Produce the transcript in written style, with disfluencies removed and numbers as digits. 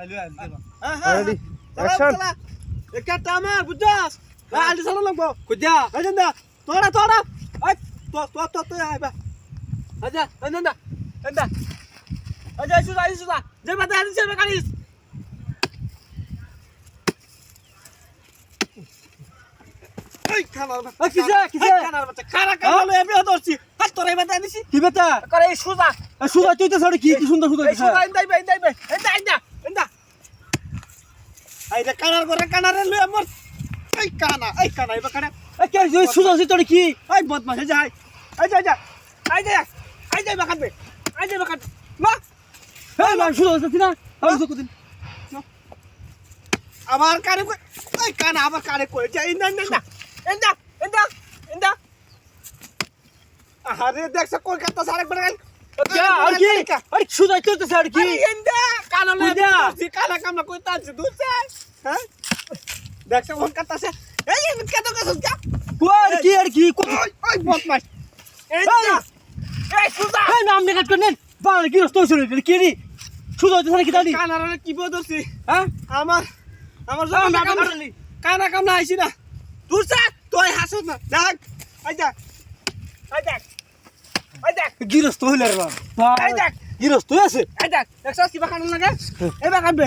পাইলো আজ দেবা রেডি অ্যাকশন একটা আমার বুঝছস আলটি চালা লাগবো কুদিয়া আজেন্দা তোরা আই তো আইবা আজা আজেন্দা এন্দা আজা সুদা যে বাতা আনি সে কারিস এই খানার বাচ্চা কিসে খানার বাচ্চা খারা কামালো এবে ধরছি হাত তোরাই বাতা আনিছি কি বেটা করে এই সুদা সুদা তুই তো সরি কি সুন্দর সুন্দর এই সুদা এন্দা আইরে কানারে লই আমার এই কানা এবা কানা কে সুদা তোর কি এই বদমাশ যাই আই যা বাকাবে মা এই মান সুদা আছে না আমি তো কদিন আবার কানে কই এই কানা আবার কানে কই যা এন্দা আরে দেখছ কলকাতা সারেক বাগান আর কি আরে সুদা তুই তো স্যার কি এন্দা কানা লই বুঝা। কানা কামনা কই তাছে দুসে হ্যাঁ দেখছ কলকাতা সে এই কত কত যা আর কি ওই বদমাশ এন্দা এই সুদা এই নাম নিকাট করেন বাল কি রস্ত হইছিল কি রে সুদা তো কি দালি কানারে কি বদরছি হ্যাঁ আমার কানা কামনা আইছি না দূর থাক তুই হাসত না দেখ আই দেখ গিরস্ত হইল রে বাবা এই দেখ। গিরস্ত আছে দেখছ কিবা কানা লাগে এবার কানবে